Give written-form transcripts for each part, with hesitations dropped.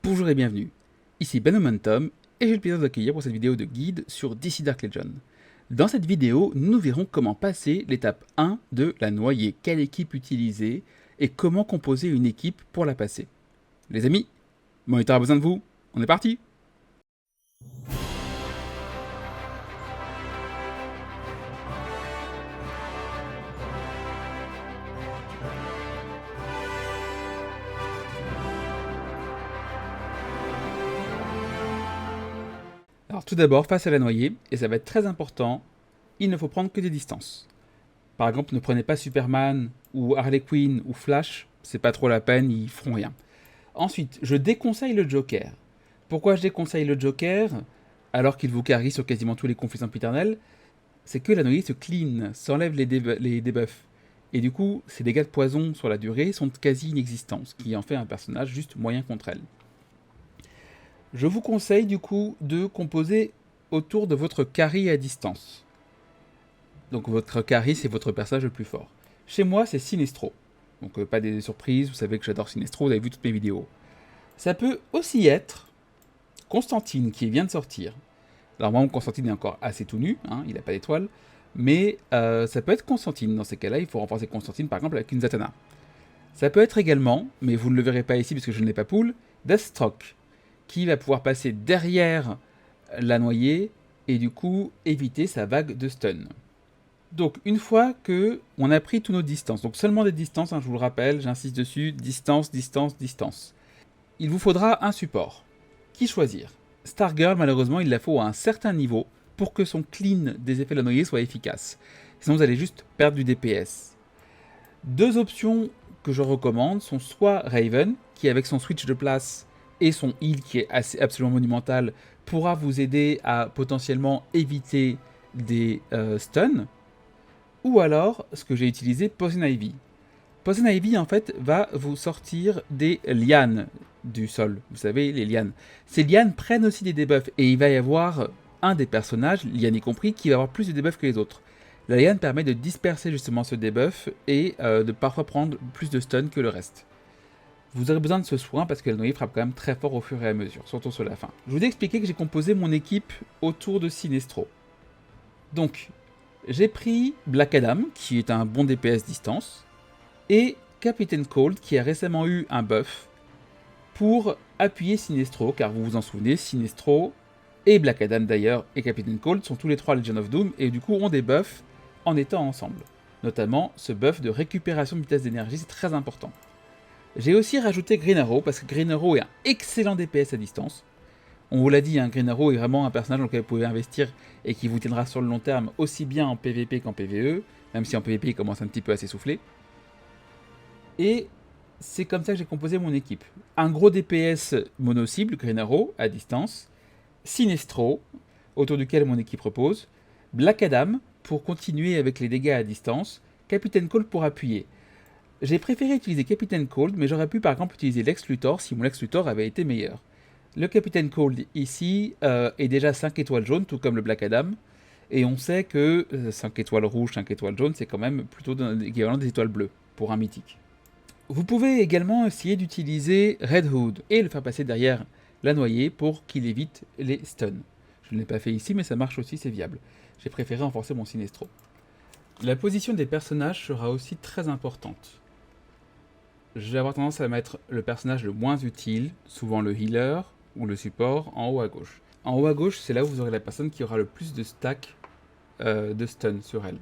Bonjour et bienvenue, ici Ben Momentum et j'ai le plaisir d'accueillir pour cette vidéo de guide sur DC Dark Legends. Dans cette vidéo, nous verrons comment passer l'étape 1 de la noyée, quelle équipe utiliser et comment composer une équipe pour la passer. Les amis, Monitor a besoin de vous, on est parti! Alors tout d'abord, face à la noyée, et ça va être très important, il ne faut prendre que des distances. Par exemple, ne prenez pas Superman ou Harley Quinn ou Flash, c'est pas trop la peine, ils feront rien. Ensuite, je déconseille le Joker. Pourquoi je déconseille le Joker alors qu'il vous carry sur quasiment tous les conflits sempiternels? C'est que la noyée se clean, s'enlève les debuffs. Et du coup, ses dégâts de poison sur la durée sont quasi inexistants, ce qui en fait un personnage juste moyen contre elle. Je vous conseille du coup de composer autour de votre carry à distance. Donc votre carry, c'est votre personnage le plus fort. Chez moi, c'est Sinestro. Donc pas des surprises, vous savez que j'adore Sinestro, vous avez vu toutes mes vidéos. Ça peut aussi être Constantine qui vient de sortir. Alors moi, Constantine est encore assez tout nu, hein, il n'a pas d'étoile, mais ça peut être Constantine. Dans ces cas-là, il faut renforcer Constantine par exemple avec une Zatanna. Ça peut être également, mais vous ne le verrez pas ici parce que je ne l'ai pas pool, Deathstroke, qui va pouvoir passer derrière la noyée et du coup éviter sa vague de stun. Donc une fois que on a pris toutes nos distances, donc seulement des distances, hein, je vous le rappelle, j'insiste dessus, distance, distance, distance. Il vous faudra un support. Qui choisir? Stargirl, malheureusement, il la faut à un certain niveau pour que son clean des effets de la noyée soit efficace. Sinon, vous allez juste perdre du DPS. Deux options que je recommande sont soit Raven, qui avec son switch de place et son heal qui est absolument monumental, pourra vous aider à potentiellement éviter des stuns, ou alors ce que j'ai utilisé, Poison Ivy. Poison Ivy, en fait, va vous sortir des lianes du sol. Vous savez, les lianes. Ces lianes prennent aussi des debuffs. Et il va y avoir un des personnages, liane y compris, qui va avoir plus de debuffs que les autres. La liane permet de disperser justement ce debuff et de parfois prendre plus de stun que le reste. Vous aurez besoin de ce soin parce que la noyée frappe quand même très fort au fur et à mesure, surtout sur la fin. Je vous ai expliqué que j'ai composé mon équipe autour de Sinestro. Donc, j'ai pris Black Adam, qui est un bon DPS distance, et Captain Cold qui a récemment eu un buff pour appuyer Sinestro, car vous vous en souvenez, Sinestro et Black Adam d'ailleurs et Captain Cold sont tous les trois Legion of Doom et du coup ont des buffs en étant ensemble. Notamment ce buff de récupération de vitesse d'énergie, c'est très important. J'ai aussi rajouté Green Arrow parce que Green Arrow est un excellent DPS à distance. On vous l'a dit, hein, Green Arrow est vraiment un personnage dans lequel vous pouvez investir et qui vous tiendra sur le long terme aussi bien en PvP qu'en PvE, même si en PvP il commence un petit peu à s'essouffler. Et c'est comme ça que j'ai composé mon équipe. Un gros DPS mono-cible, Green Arrow, à distance. Sinestro, autour duquel mon équipe repose. Black Adam, pour continuer avec les dégâts à distance. Captain Cold pour appuyer. J'ai préféré utiliser Captain Cold, mais j'aurais pu par exemple utiliser Lex Luthor si mon Lex Luthor avait été meilleur. Le Captain Cold ici est déjà 5 étoiles jaunes, tout comme le Black Adam. Et on sait que 5 étoiles rouges, 5 étoiles jaunes, c'est quand même plutôt l'équivalent des étoiles bleues pour un mythique. Vous pouvez également essayer d'utiliser Red Hood et le faire passer derrière la noyée pour qu'il évite les stuns. Je ne l'ai pas fait ici, mais ça marche aussi, c'est viable. J'ai préféré renforcer mon Sinestro. La position des personnages sera aussi très importante. Je vais avoir tendance à mettre le personnage le moins utile, souvent le healer ou le support, en haut à gauche. En haut à gauche, c'est là où vous aurez la personne qui aura le plus de stack de stun sur elle.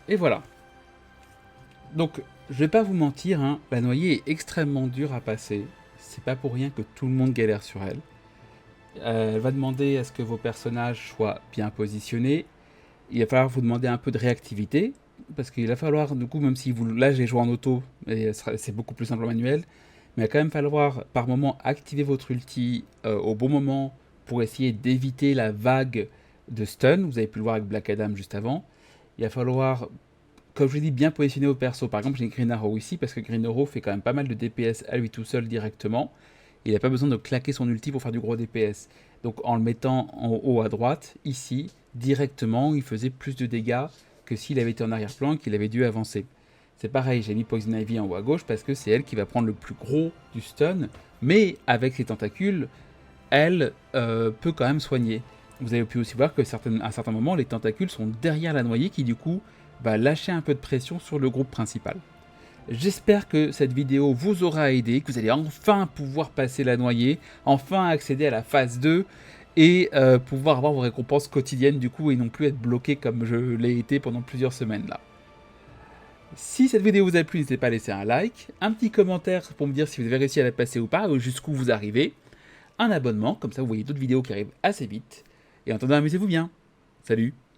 Et voilà. Donc, je vais pas vous mentir, hein, la noyée est extrêmement dure à passer. C'est pas pour rien que tout le monde galère sur elle. Elle va demander à ce que vos personnages soient bien positionnés. Il va falloir vous demander un peu de réactivité, parce qu'il va falloir, du coup, même si vous, là j'ai joué en auto, et c'est beaucoup plus simple en manuel, mais il va quand même falloir par moment activer votre ulti au bon moment pour essayer d'éviter la vague de stun. Vous avez pu le voir avec Black Adam juste avant. Il va falloir, comme je l'ai dit, bien positionner vos persos. Par exemple, j'ai Green Arrow ici, parce que Green Arrow fait quand même pas mal de DPS à lui tout seul directement. Il n'a pas besoin de claquer son ulti pour faire du gros DPS. Donc en le mettant en haut à droite, ici, directement, il faisait plus de dégâts que s'il avait été en arrière-plan et qu'il avait dû avancer. C'est pareil, j'ai mis Poison Ivy en haut à gauche parce que c'est elle qui va prendre le plus gros du stun, mais avec ses tentacules, elle peut quand même soigner. Vous avez pu aussi voir qu'à un certain moment, les tentacules sont derrière la noyée qui du coup va lâcher un peu de pression sur le groupe principal. J'espère que cette vidéo vous aura aidé, que vous allez enfin pouvoir passer la noyée, enfin accéder à la phase 2 et pouvoir avoir vos récompenses quotidiennes du coup et non plus être bloqué comme je l'ai été pendant plusieurs semaines là. Si cette vidéo vous a plu, n'hésitez pas à laisser un like, un petit commentaire pour me dire si vous avez réussi à la passer ou pas, ou jusqu'où vous arrivez, un abonnement, comme ça vous voyez d'autres vidéos qui arrivent assez vite, et en attendant amusez-vous bien. Salut!